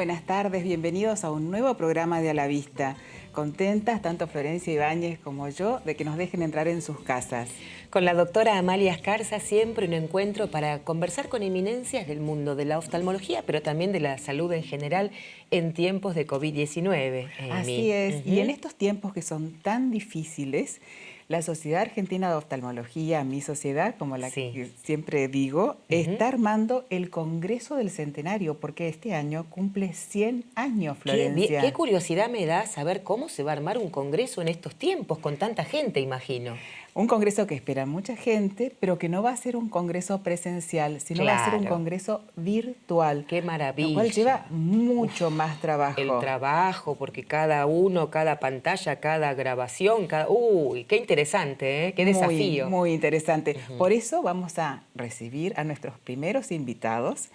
buenas tardes, bienvenidos a un nuevo programa de A la Vista. Contentas, tanto Florencia Ibáñez como yo, de que nos dejen entrar en sus casas. Con la doctora Amalia Escarza, siempre un encuentro para conversar con eminencias del mundo de la oftalmología, pero también de la salud en general en tiempos de COVID-19. Así es, y en estos tiempos que son tan difíciles, la Sociedad Argentina de Oftalmología, mi sociedad, como la que siempre digo, está armando el Congreso del Centenario, porque este año cumple 100 años, Florencia. Qué curiosidad me da saber cómo se va a armar un congreso en estos tiempos, con tanta gente, imagino. Un congreso que espera mucha gente, pero que no va a ser un congreso presencial, sino va a ser un congreso virtual. ¡Qué maravilla! Lo cual lleva mucho más trabajo. El trabajo, porque cada pantalla, cada grabación, ¡Uy, qué interesante! ¡Qué desafío! Muy interesante. Por eso vamos a recibir a nuestros primeros invitados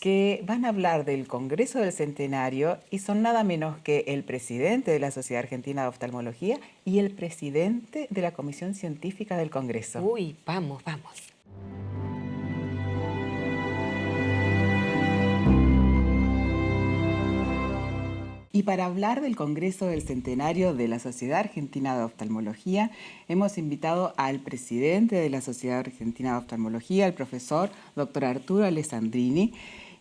que van a hablar del Congreso del Centenario y son nada menos que el presidente de la Sociedad Argentina de Oftalmología y el presidente de la Comisión Científica del Congreso. Uy, vamos. Y para hablar del Congreso del Centenario de la Sociedad Argentina de Oftalmología, hemos invitado al presidente de la Sociedad Argentina de Oftalmología, el profesor Dr. Arturo Alessandrini,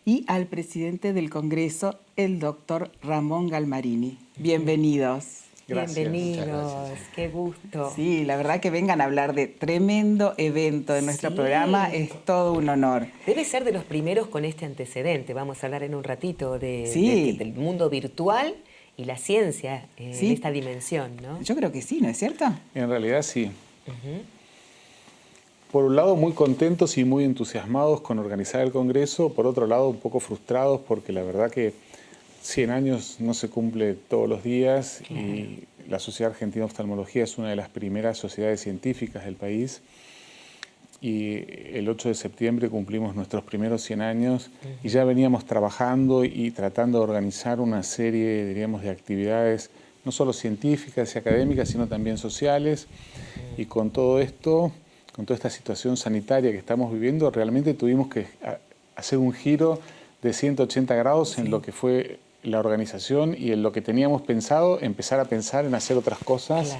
y al presidente del Congreso, el doctor Ramón Galmarini. Bienvenidos. Gracias, bienvenidos, qué gusto. Sí, la verdad que vengan a hablar de tremendo evento en nuestro programa es todo un honor. Debe ser de los primeros con este antecedente. Vamos a hablar en un ratito del mundo virtual y la ciencia en esta dimensión, ¿no? Yo creo que sí, ¿no es cierto? En realidad sí. Por un lado muy contentos y muy entusiasmados con organizar el Congreso, por otro lado un poco frustrados porque la verdad que 100 años no se cumple todos los días y la Sociedad Argentina de Oftalmología es una de las primeras sociedades científicas del país y el 8 de septiembre cumplimos nuestros primeros 100 años y ya veníamos trabajando y tratando de organizar una serie, diríamos, de actividades no solo científicas y académicas, sino también sociales y con todo esto, con toda esta situación sanitaria que estamos viviendo, realmente tuvimos que hacer un giro de 180 grados en lo que fue la organización y en lo que teníamos pensado, empezar a pensar en hacer otras cosas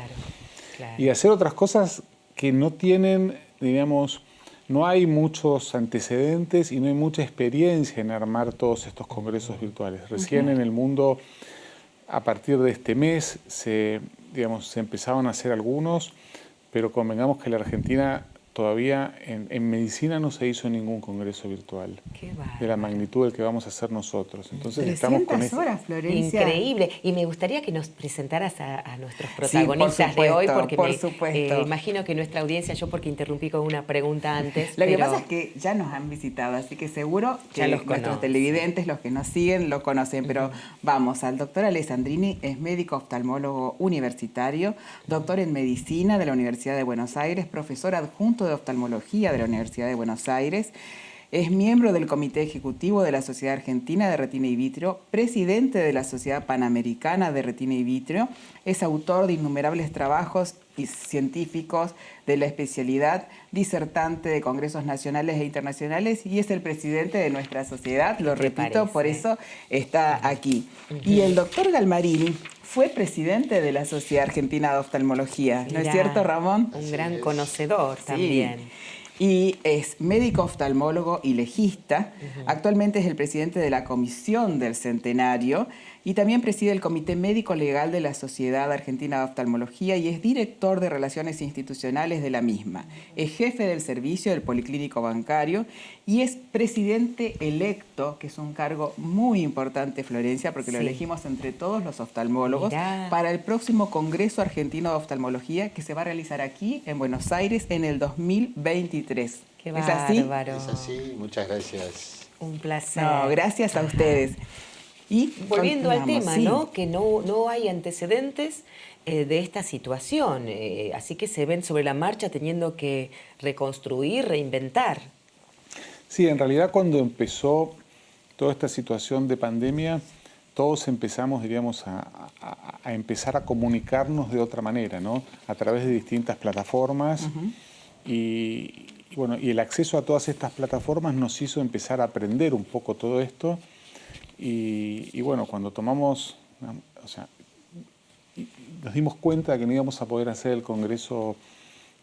y hacer otras cosas que no tienen, digamos, no hay muchos antecedentes y no hay mucha experiencia en armar todos estos congresos virtuales. Recién en el mundo, a partir de este mes, se empezaban a hacer algunos, pero convengamos que la Argentina todavía en medicina no se hizo ningún congreso virtual de la magnitud del que vamos a hacer nosotros. Entonces estamos con horas, Florencia. Increíble. Y me gustaría que nos presentaras a nuestros protagonistas de hoy, porque imagino que nuestra audiencia, yo porque interrumpí con una pregunta antes. Lo que pasa es que ya nos han visitado, así que seguro que nuestros televidentes, los que nos siguen, lo conocen. Pero vamos, al doctor Alessandrini es médico oftalmólogo universitario, doctor en medicina de la Universidad de Buenos Aires, profesor adjunto de oftalmología de la Universidad de Buenos Aires, es miembro del Comité Ejecutivo de la Sociedad Argentina de Retina y Vitrio, presidente de la Sociedad Panamericana de Retina y Vitrio, es autor de innumerables trabajos científicos de la especialidad, disertante de congresos nacionales e internacionales y es el presidente de nuestra sociedad, lo repito, por eso está aquí. Y el doctor Galmarini fue presidente de la Sociedad Argentina de Oftalmología, ¿no es cierto, Ramón? Un gran conocedor también. Y es médico oftalmólogo y legista. Actualmente es el presidente de la Comisión del Centenario y también preside el Comité Médico Legal de la Sociedad Argentina de Oftalmología y es director de Relaciones Institucionales de la misma. Es jefe del servicio del Policlínico Bancario y es presidente electo, que es un cargo muy importante, Florencia, porque lo elegimos entre todos los oftalmólogos para el próximo Congreso Argentino de Oftalmología que se va a realizar aquí en Buenos Aires en el 2023. Qué ¿Es así? Es así, muchas gracias. Un placer. No, gracias a ustedes. Y volviendo al tema, ¿no? Que no hay antecedentes de esta situación, así que se ven sobre la marcha teniendo que reconstruir, reinventar. Sí, en realidad cuando empezó toda esta situación de pandemia, todos empezamos, diríamos, a empezar a comunicarnos de otra manera, ¿no? A través de distintas plataformas y el acceso a todas estas plataformas nos hizo empezar a aprender un poco todo esto Y bueno, cuando tomamos, o sea, nos dimos cuenta de que no íbamos a poder hacer el Congreso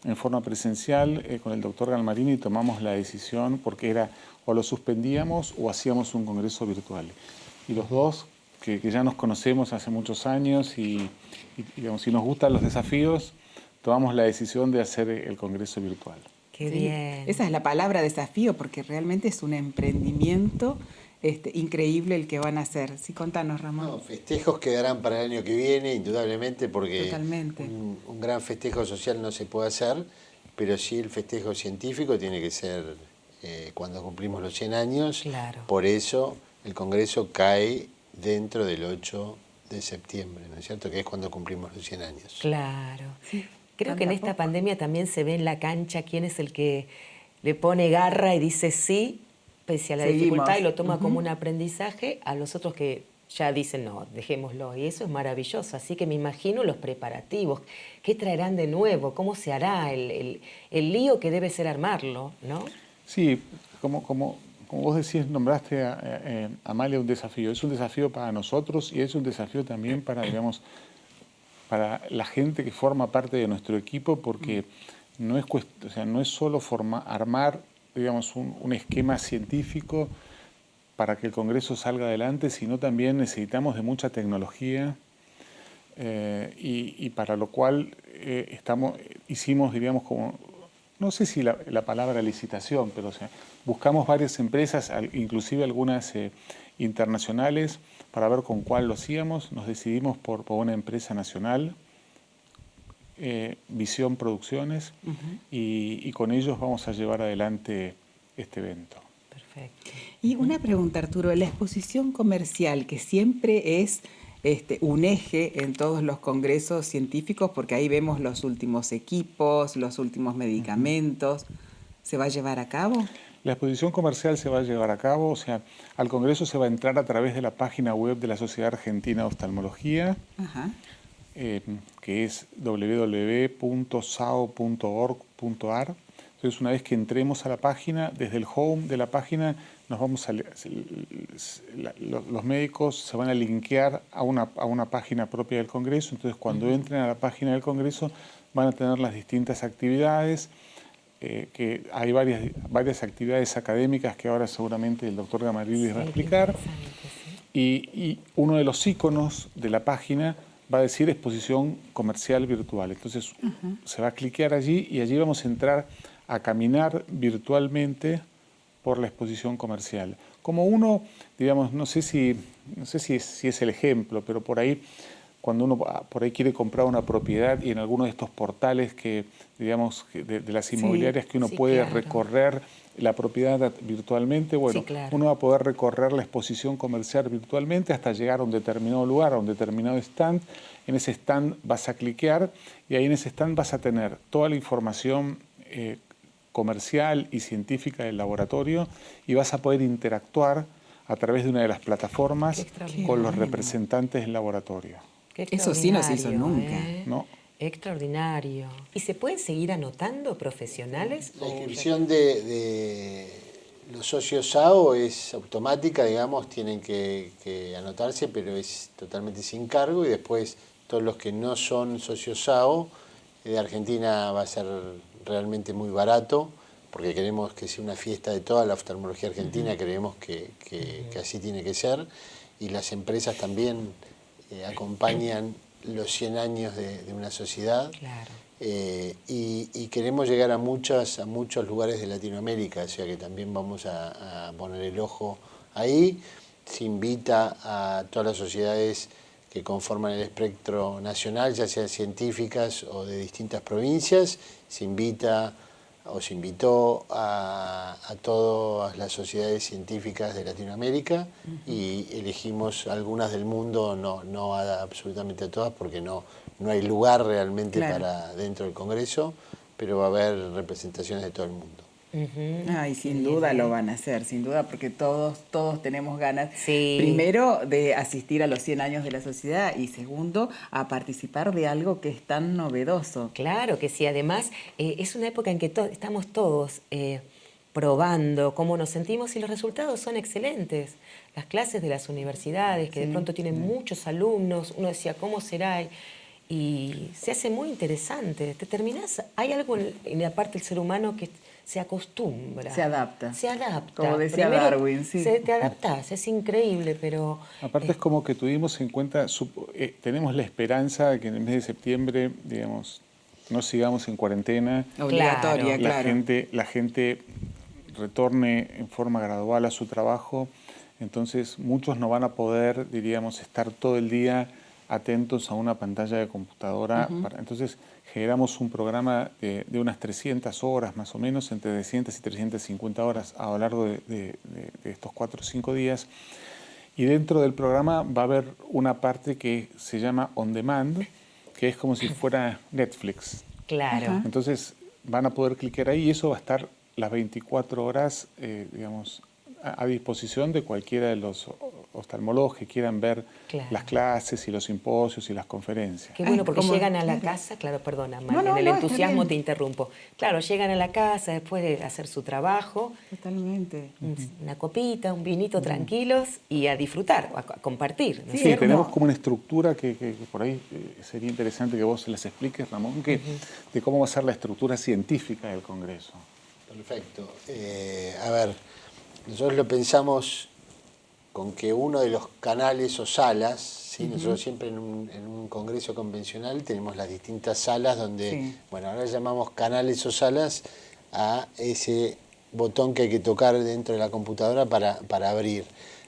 en forma presencial, con el doctor Galmarini tomamos la decisión porque era o lo suspendíamos o hacíamos un Congreso virtual. Y los dos, que ya nos conocemos hace muchos años digamos, si nos gustan los desafíos, tomamos la decisión de hacer el Congreso virtual. Qué bien. Esa es la palabra, desafío, porque realmente es un emprendimiento increíble el que van a hacer. Sí, contanos, Ramón. No, festejos quedarán para el año que viene, indudablemente, porque Totalmente. un gran festejo social no se puede hacer, pero sí el festejo científico tiene que ser cuando cumplimos los 100 años. Claro. Por eso el Congreso cae dentro del 8 de septiembre, ¿no es cierto? Que es cuando cumplimos los 100 años. Claro. Creo que en esta pandemia también se ve en la cancha quién es el que le pone garra y dice sí, pese a la dificultad, y lo toma como un aprendizaje, a los otros que ya dicen no, dejémoslo. Y eso es maravilloso. Así que me imagino los preparativos. ¿Qué traerán de nuevo? ¿Cómo se hará? El lío que debe ser armarlo, ¿no? Sí, como vos decís, nombraste a Amalia un desafío. Es un desafío para nosotros y es un desafío también para, digamos, para la gente que forma parte de nuestro equipo, porque no es solo armar, digamos, un esquema científico para que el Congreso salga adelante, sino también necesitamos de mucha tecnología y para lo cual hicimos, diríamos, como, no sé si la palabra licitación, pero o sea, buscamos varias empresas, inclusive algunas internacionales, para ver con cuál lo hacíamos. Nos decidimos por una empresa nacional, Visión Producciones, y con ellos vamos a llevar adelante este evento. Perfecto. Y una pregunta, Arturo, la exposición comercial, que siempre es un eje en todos los congresos científicos, porque ahí vemos los últimos equipos, los últimos medicamentos, ¿se va a llevar a cabo? La exposición comercial se va a llevar a cabo, o sea, al Congreso se va a entrar a través de la página web de la Sociedad Argentina de Oftalmología, que es www.sao.org.ar. Entonces, una vez que entremos a la página, desde el home de la página, los médicos se van a linkear a una página propia del Congreso. Entonces, cuando entren a la página del Congreso, van a tener las distintas actividades, que hay varias actividades académicas que ahora seguramente el doctor Galmarini les va a explicar. Y uno de los iconos de la página va a decir exposición comercial virtual. Entonces se va a cliquear allí y allí vamos a entrar a caminar virtualmente por la exposición comercial. Como uno, digamos, no sé si es el ejemplo, pero por ahí, cuando uno por ahí quiere comprar una propiedad y en alguno de estos portales que, digamos, de las inmobiliarias que uno puede recorrer la propiedad virtualmente, bueno, uno va a poder recorrer la exposición comercial virtualmente hasta llegar a un determinado lugar, a un determinado stand. En ese stand vas a cliquear y ahí en ese stand vas a tener toda la información comercial y científica del laboratorio y vas a poder interactuar a través de una de las plataformas con los representantes del laboratorio. Eso sí no se hizo nunca. ¿No? Extraordinario. ¿Y se pueden seguir anotando profesionales? La inscripción de los socios SAO es automática, digamos, tienen que anotarse, pero es totalmente sin cargo, y después todos los que no son socios SAO de Argentina va a ser realmente muy barato, porque queremos que sea una fiesta de toda la oftalmología argentina, creemos que así tiene que ser, y las empresas también acompañan los 100 años de una sociedad. Claro. Y queremos llegar a muchos lugares de Latinoamérica, o sea que también vamos a poner el ojo ahí. Se invita a todas las sociedades que conforman el espectro nacional, ya sean científicas o de distintas provincias. Se invitó a todas las sociedades científicas de Latinoamérica y elegimos algunas del mundo, no absolutamente a todas, porque no hay lugar realmente para dentro del Congreso, pero va a haber representaciones de todo el mundo. Y sin duda lo van a hacer, sin duda, porque todos tenemos ganas, primero, de asistir a los 100 años de la sociedad y segundo, a participar de algo que es tan novedoso. Claro que sí, además es una época en que estamos todos probando cómo nos sentimos y los resultados son excelentes. Las clases de las universidades, que de pronto tienen muchos alumnos, uno decía, ¿cómo será? Y se hace muy interesante. Te terminás, hay algo en la parte del ser humano que se acostumbra. Se adapta. Se adapta. Como decía Primero, Darwin, sí. Te adaptás, es increíble, pero... Aparte es como que tuvimos en cuenta, tenemos la esperanza de que en el mes de septiembre, digamos, no sigamos en cuarentena. Obligatoria, claro. La gente retorne en forma gradual a su trabajo, entonces muchos no van a poder, diríamos, estar todo el día atentos a una pantalla de computadora. Entonces generamos un programa de unas 300 horas más o menos, entre 300 y 350 horas a lo largo de estos 4 o 5 días. Y dentro del programa va a haber una parte que se llama On Demand, que es como si fuera Netflix. Claro. Entonces van a poder clicar ahí y eso va a estar las 24 horas, digamos, a disposición de cualquiera de los oftalmólogos que quieran ver las clases y los simposios y las conferencias. Qué bueno, porque llegan a la casa, claro, perdona, Mar, en el entusiasmo te interrumpo. Claro, llegan a la casa después de hacer su trabajo. Totalmente. Una copita, un vinito tranquilos y a disfrutar, a compartir. ¿No es Sí, cierto? tenemos como una estructura que por ahí sería interesante que vos se las expliques, Ramón, de cómo va a ser la estructura científica del Congreso. Perfecto. A ver, nosotros lo pensamos con que uno de los canales o salas, ¿sí? Nosotros siempre en un congreso convencional tenemos las distintas salas donde, bueno, ahora llamamos canales o salas a ese botón que hay que tocar dentro de la computadora para abrir.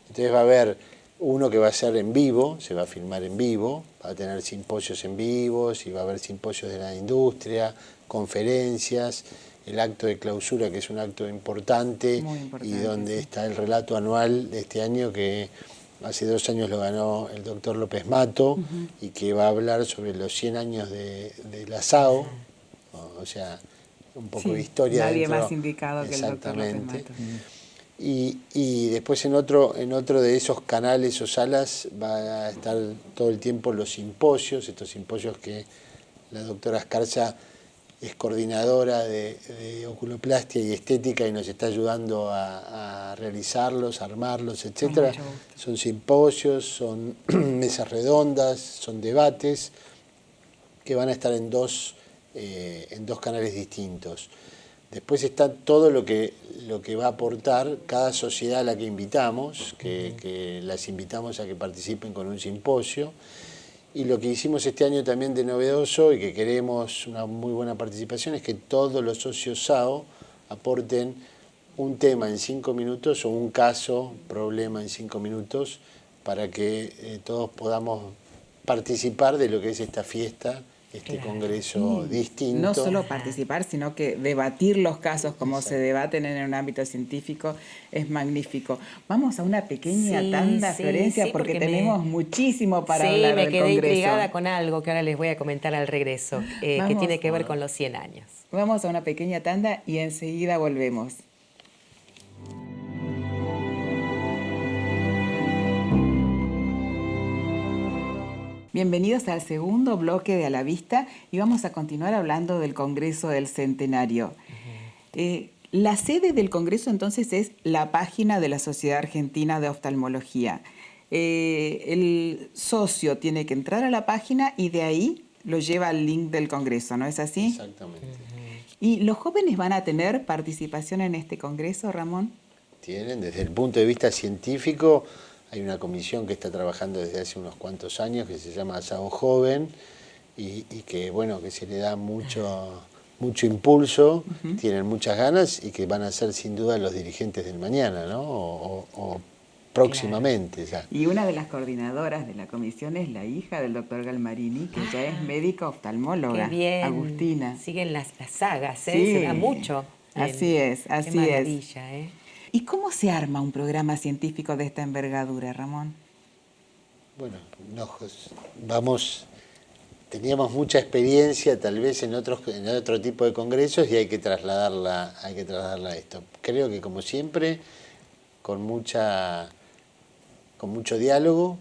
Entonces va a haber uno que va a ser en vivo, se va a filmar en vivo, va a tener simposios en vivo, y va a haber simposios de la industria, conferencias, el acto de clausura, que es un acto importante, y donde está el relato anual de este año, que hace 2 años lo ganó el doctor López Mato, y que va a hablar sobre los 100 años de la SAO, o sea, un poco de historia. Nadie dentro, más indicado que el doctor López Mato. Y después en otro de esos canales o salas va a estar todo el tiempo los simposios, estos simposios que la doctora Escarza es coordinadora de oculoplastia y estética y nos está ayudando a realizarlos, a armarlos, etc. Son simposios, son mesas redondas, son debates que van a estar en dos canales distintos. Después está todo lo que va a aportar cada sociedad a la que invitamos, que las invitamos a que participen con un simposio. Y lo que hicimos este año también de novedoso y que queremos una muy buena participación es que todos los socios SAO aporten un tema en 5 minutos o un caso, problema en 5 minutos, para que todos podamos participar de lo que es esta fiesta, este congreso distinto. No solo participar, sino que debatir los casos como se debaten en un ámbito científico es magnífico. Vamos a una pequeña tanda, Florencia, porque tenemos muchísimo para hablar del Congreso. Sí, me quedé intrigada con algo que ahora les voy a comentar al regreso, que tiene que ver con los 100 años. Vamos a una pequeña tanda y enseguida volvemos. Bienvenidos al segundo bloque de A la Vista y vamos a continuar hablando del Congreso del Centenario. La sede del Congreso entonces es la página de la Sociedad Argentina de Oftalmología. El socio tiene que entrar a la página y de ahí lo lleva al link del Congreso, ¿no es así? Exactamente. ¿Y los jóvenes van a tener participación en este Congreso, Ramón? Tienen, desde el punto de vista científico. Hay una comisión que está trabajando desde hace unos cuantos años que se llama SAO Joven y que, bueno, que se le da mucho impulso, tienen muchas ganas y que van a ser sin duda los dirigentes del mañana, ¿no? O próximamente ya. Y una de las coordinadoras de la comisión es la hija del doctor Galmarini, que ya es médica oftalmóloga. Qué bien. Agustina. Siguen las sagas, Sí. Se da mucho. Así es. Qué maravilla, ¿Y cómo se arma un programa científico de esta envergadura, Ramón? Bueno, teníamos mucha experiencia tal vez en otro tipo de congresos y hay que trasladarla a esto. Creo que como siempre, con mucho diálogo,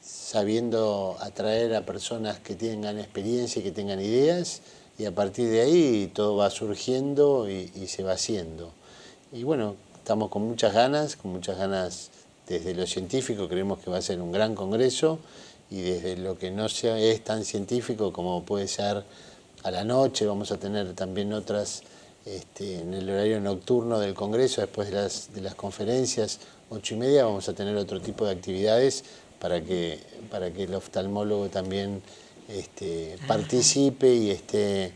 sabiendo atraer a personas que tengan experiencia y que tengan ideas, y a partir de ahí todo va surgiendo y se va haciendo. bueno, estamos con muchas ganas desde lo científico, creemos que va a ser un gran congreso, y desde lo que no es tan científico como puede ser a la noche, vamos a tener también otras en el horario nocturno del congreso, después de las conferencias, 8:30, vamos a tener otro tipo de actividades para que el oftalmólogo también participe y esté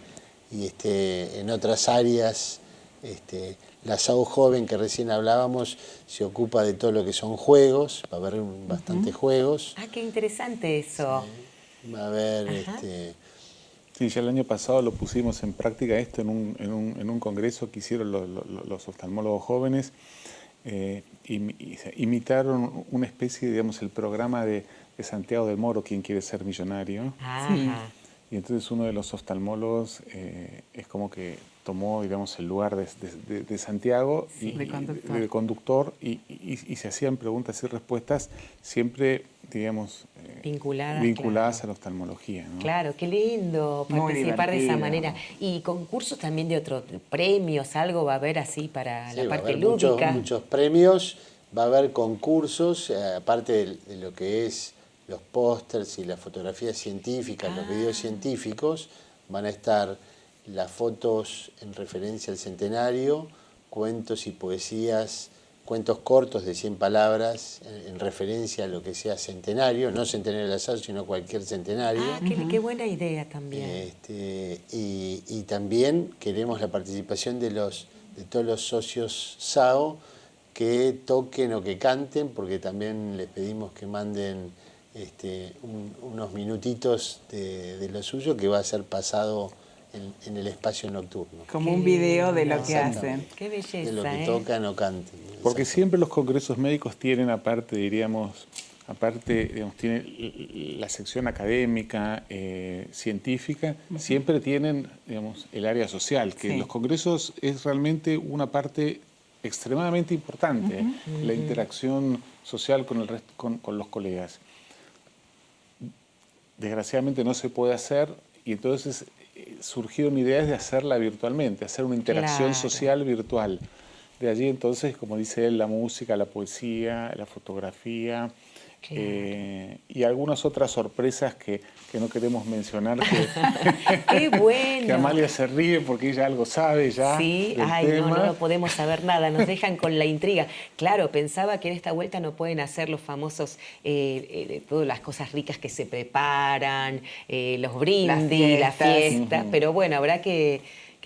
en otras áreas. La SAU Joven que recién hablábamos se ocupa de todo lo que son juegos, va a haber bastantes juegos. Ah, qué interesante eso. Sí, va a haber... Sí, ya el año pasado lo pusimos en práctica esto en un congreso que hicieron los oftalmólogos jóvenes. Imitaron una especie, digamos, el programa de Santiago del Moro, ¿Quién quiere ser millonario? Sí. Y entonces uno de los oftalmólogos es como que tomó, digamos, el lugar de Santiago de conductor y se hacían preguntas y respuestas siempre, digamos, vinculadas a la oftalmología, ¿no? Claro, qué lindo participar de esa manera. Y concursos también de otros premios, algo va a haber así para la parte lúdica. Muchos premios, va a haber concursos, aparte de lo que es los pósters y las fotografías científicas, los videos científicos, van a estar las fotos en referencia al centenario, cuentos y poesías, cuentos cortos de 100 palabras en referencia a lo que sea centenario, no centenario del azar, sino cualquier centenario. Ah, qué buena idea también. Y también queremos la participación de todos los socios SAO que toquen o que canten, porque también les pedimos que manden unos minutitos de lo suyo, que va a ser pasado en el espacio nocturno. Como un video de lo que hacen. Qué belleza. De lo que tocan o canten. Porque siempre los congresos médicos tienen aparte, tiene la sección académica, científica, siempre tienen, digamos, el área social, que los congresos es realmente una parte extremadamente importante, la interacción social con el resto, con los colegas. Desgraciadamente no se puede hacer y entonces surgieron ideas de hacerla virtualmente, hacer una interacción social virtual. De allí entonces, como dice él, la música, la poesía, la fotografía y algunas otras sorpresas que no queremos mencionar. ¡Qué bueno! Que Amalia se ríe porque ella algo sabe ya. Sí, no podemos saber nada, nos dejan con la intriga. Claro, pensaba que en esta vuelta no pueden hacer los famosos, todas las cosas ricas que se preparan, los brindis, las fiestas, pero bueno, habrá que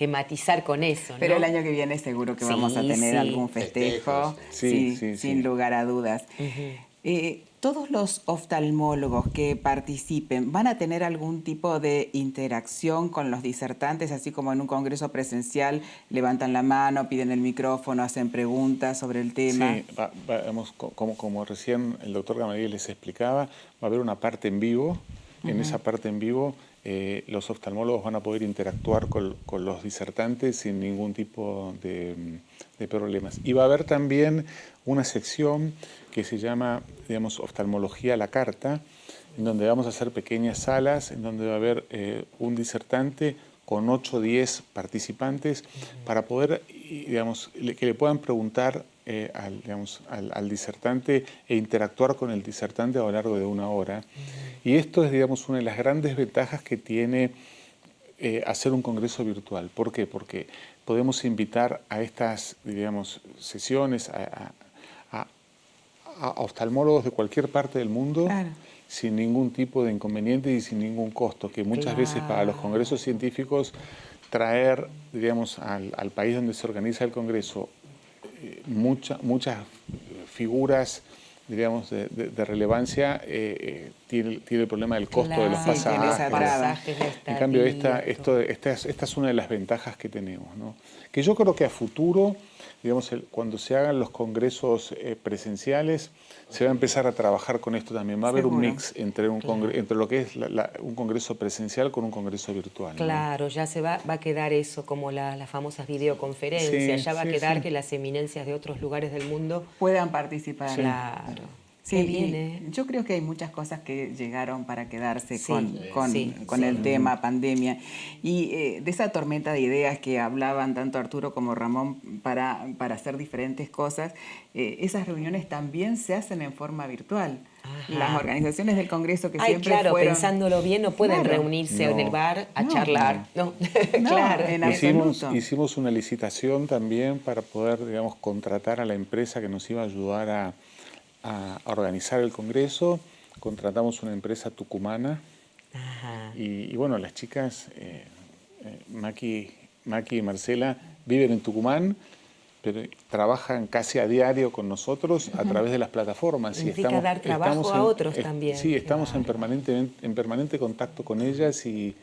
matizar con eso, ¿no? Pero el año que viene seguro que vamos a tener algún festejo, sin lugar a dudas. ¿Todos los oftalmólogos que participen van a tener algún tipo de interacción con los disertantes, así como en un congreso presencial levantan la mano, piden el micrófono, hacen preguntas sobre el tema? Sí, como recién el doctor Gamaliel les explicaba, va a haber una parte en vivo. En esa parte en vivo los oftalmólogos van a poder interactuar con los disertantes sin ningún tipo de problemas. Y va a haber también una sección que se llama, digamos, oftalmología a la carta, en donde vamos a hacer pequeñas salas, en donde va a haber un disertante con 8 o 10 participantes para poder, digamos, que le puedan preguntar al disertante e interactuar con el disertante a lo largo de 1 hora. Y esto es, digamos, una de las grandes ventajas que tiene hacer un congreso virtual. ¿Por qué? Porque podemos invitar a estas, digamos, sesiones a oftalmólogos de cualquier parte del mundo, sin ningún tipo de inconveniente y sin ningún costo, que muchas veces para los congresos científicos traer, digamos, al país donde se organiza el congreso muchas figuras, digamos, de relevancia, tiene el problema del costo de los pasajes. En cambio, esta es una de las ventajas que tenemos, ¿no? Que yo creo que a futuro, digamos, cuando se hagan los congresos presenciales, se va a empezar a trabajar con esto también. Va a haber un mix entre lo que es un congreso presencial con un congreso virtual, ¿no? Claro, ya se va a quedar eso, como las famosas videoconferencias, ya va a quedar que las eminencias de otros lugares del mundo puedan participar. Claro. Sí, yo creo que hay muchas cosas que llegaron para quedarse con el tema pandemia. Y de esa tormenta de ideas que hablaban tanto Arturo como Ramón para hacer diferentes cosas, esas reuniones también se hacen en forma virtual. Ajá. Las organizaciones del Congreso que siempre fueron... pensándolo bien, no pueden reunirse en el bar a charlar. No, claro, en absoluto. Hicimos una licitación también para poder, digamos, contratar a la empresa que nos iba a ayudar a organizar el Congreso. Contratamos una empresa tucumana. Ajá. Y bueno, las chicas, Maki y Marcela, viven en Tucumán, pero trabajan casi a diario con nosotros a través de las plataformas. Significa dar trabajo a otros también. Sí, estamos en permanente contacto con ellas y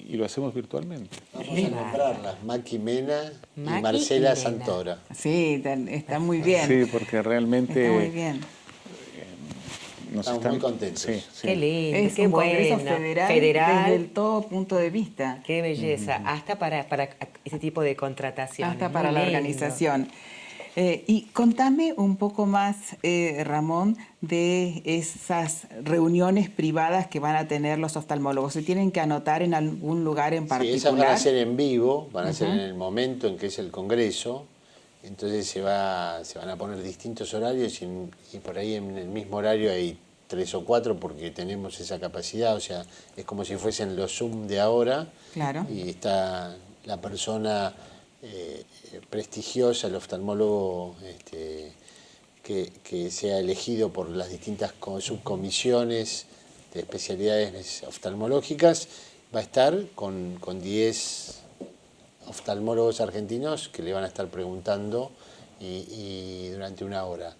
lo hacemos virtualmente. Vamos a nombrarlas, Maki Mena y Marcela Santora. Sí, está muy bien. Sí, porque realmente... Está muy bien. Estamos muy contentos. Sí. Qué lindo, es qué un bueno. Congreso federal desde todo punto de vista. Qué belleza, hasta para ese tipo de contratación. Hasta para la organización. Y contame un poco más, Ramón, de esas reuniones privadas que van a tener los oftalmólogos. ¿Se tienen que anotar en algún lugar en particular? Sí, esas van a ser en vivo, van a ser en el momento en que es el Congreso. Entonces se van a poner distintos horarios y por ahí en el mismo horario hay 3 o 4 porque tenemos esa capacidad. O sea, es como si fuesen los Zoom de ahora. Claro. Y está la persona... prestigiosa, el oftalmólogo que sea elegido por las distintas subcomisiones de especialidades oftalmológicas, va a estar con 10 oftalmólogos argentinos que le van a estar preguntando y durante una hora.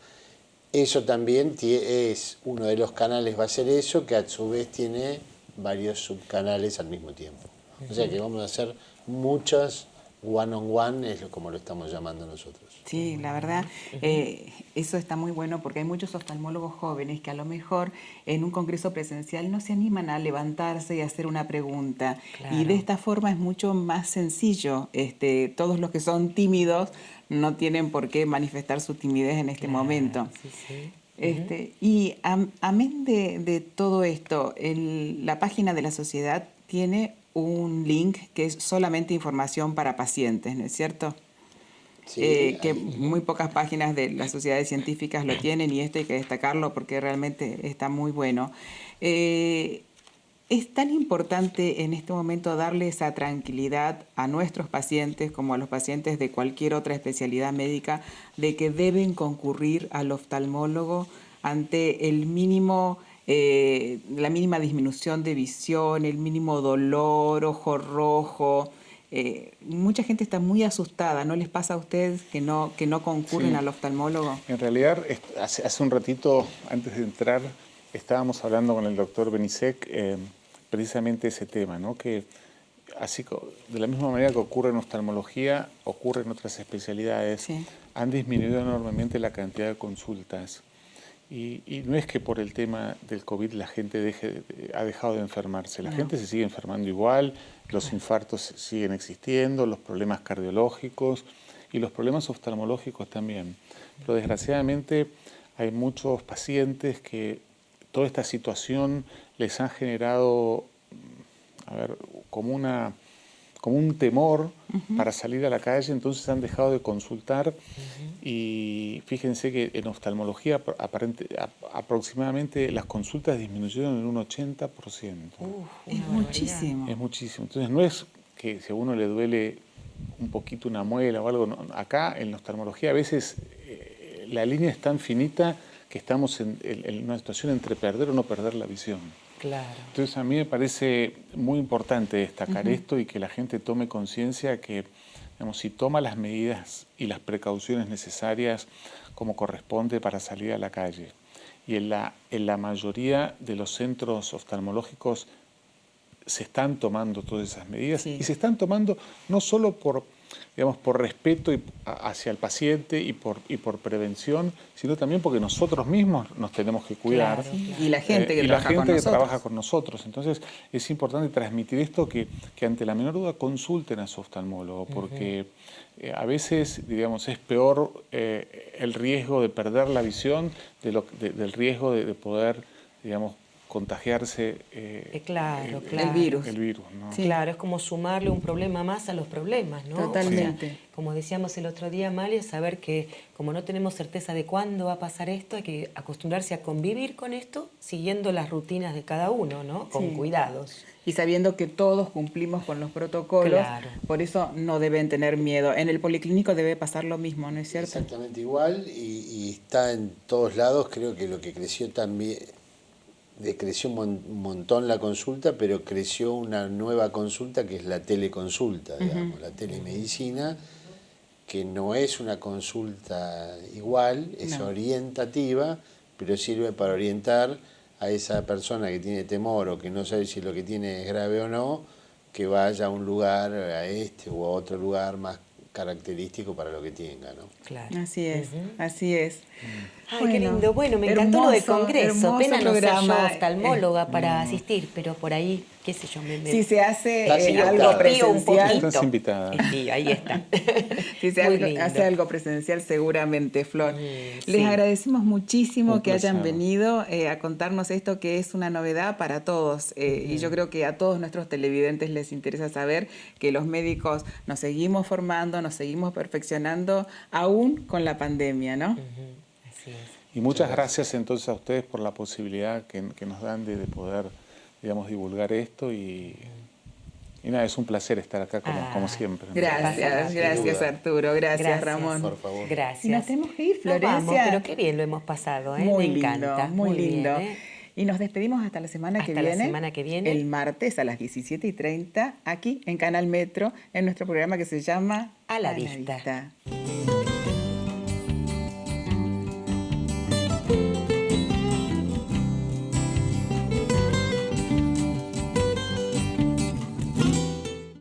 Eso también es uno de los canales, va a ser eso, que a su vez tiene varios subcanales al mismo tiempo. O sea que vamos a hacer muchas one-on-one, es como lo estamos llamando nosotros. Sí, la verdad, eso está muy bueno porque hay muchos oftalmólogos jóvenes que a lo mejor en un congreso presencial no se animan a levantarse y hacer una pregunta. Claro. Y de esta forma es mucho más sencillo. Todos los que son tímidos no tienen por qué manifestar su timidez en este momento. Sí. Y amén de todo esto, la página de la sociedad tiene un link que es solamente información para pacientes, ¿no es cierto? Sí, que muy pocas páginas de las sociedades científicas lo tienen y esto hay que destacarlo porque realmente está muy bueno. Es tan importante en este momento darle esa tranquilidad a nuestros pacientes como a los pacientes de cualquier otra especialidad médica de que deben concurrir al oftalmólogo ante el mínimo... la mínima disminución de visión, el mínimo dolor, ojo rojo. Mucha gente está muy asustada. ¿No les pasa a ustedes que no concurren al oftalmólogo? En realidad, hace un ratito, antes de entrar, estábamos hablando con el doctor Benisek precisamente ese tema, ¿no? Que así de la misma manera que ocurre en oftalmología, ocurre en otras especialidades. Sí. Han disminuido enormemente la cantidad de consultas. Y no es que por el tema del COVID la gente ha dejado de enfermarse. La gente se sigue enfermando igual, los infartos siguen existiendo, los problemas cardiológicos y los problemas oftalmológicos también. Pero desgraciadamente hay muchos pacientes que toda esta situación les ha generado como un temor para salir a la calle, entonces han dejado de consultar y fíjense que en oftalmología aproximadamente las consultas disminuyeron en un 80%. Es muchísimo. Es muchísimo. Entonces no es que si a uno le duele un poquito una muela o algo, no. Acá en la oftalmología a veces la línea es tan finita que estamos en una situación entre perder o no perder la visión. Claro. Entonces a mí me parece muy importante destacar esto y que la gente tome conciencia que, digamos, si toma las medidas y las precauciones necesarias como corresponde para salir a la calle. Y en la mayoría de los centros oftalmológicos se están tomando todas esas medidas y se están tomando no solo por digamos, por respeto hacia el paciente y por prevención, sino también porque nosotros mismos nos tenemos que cuidar. Claro, claro. Y la gente que trabaja con nosotros. Entonces es importante transmitir esto, que ante la menor duda consulten a su oftalmólogo, porque a veces, digamos, es peor el riesgo de perder la visión del riesgo de poder, digamos, contagiarse claro. El virus. ¿no? Sí. Claro, es como sumarle un problema más a los problemas, ¿no? Totalmente. O sea, como decíamos el otro día, Amalia, saber que como no tenemos certeza de cuándo va a pasar esto, hay que acostumbrarse a convivir con esto siguiendo las rutinas de cada uno, ¿no? Con cuidados. Y sabiendo que todos cumplimos con los protocolos, Claro. por eso no deben tener miedo. En el policlínico debe pasar lo mismo, ¿no es cierto? Exactamente igual, y está en todos lados. Creo que lo que creció también, decreció un montón la consulta, pero creció una nueva consulta que es la teleconsulta, digamos, la telemedicina, que no es una consulta igual, es orientativa, pero sirve para orientar a esa persona que tiene temor o que no sabe si lo que tiene es grave o no, que vaya a un lugar, a este u a otro lugar más característico para lo que tenga, ¿no? Claro. Así es, así es. Ay, qué lindo. Bueno, me encantó lo de congreso. Pena no ser yo oftalmóloga para asistir, pero por ahí, qué sé yo, si se hace algo algo presencial. Estás invitada. Sí, ahí está. Si se hace algo presencial, seguramente, Flor. Les agradecemos muchísimo que hayan venido a contarnos esto, que es una novedad para todos. Y yo creo que a todos nuestros televidentes les interesa saber que los médicos nos seguimos formando, nos seguimos perfeccionando, aún con la pandemia, ¿no? Así es. Y muchas gracias entonces a ustedes por la posibilidad que nos dan de poder, digamos, divulgar esto y nada, es un placer estar acá como siempre. Gracias Arturo, gracias Ramón. Por favor. Gracias. Y nos tenemos que ir, Florencia. Nos vamos, pero qué bien lo hemos pasado, ¿eh? Muy Me encanta. Muy lindo. Bien, ¿eh? Y nos despedimos hasta la semana que viene. Hasta la semana que viene. El martes a las 17:30, aquí en Canal Metro, en nuestro programa que se llama A la Vista.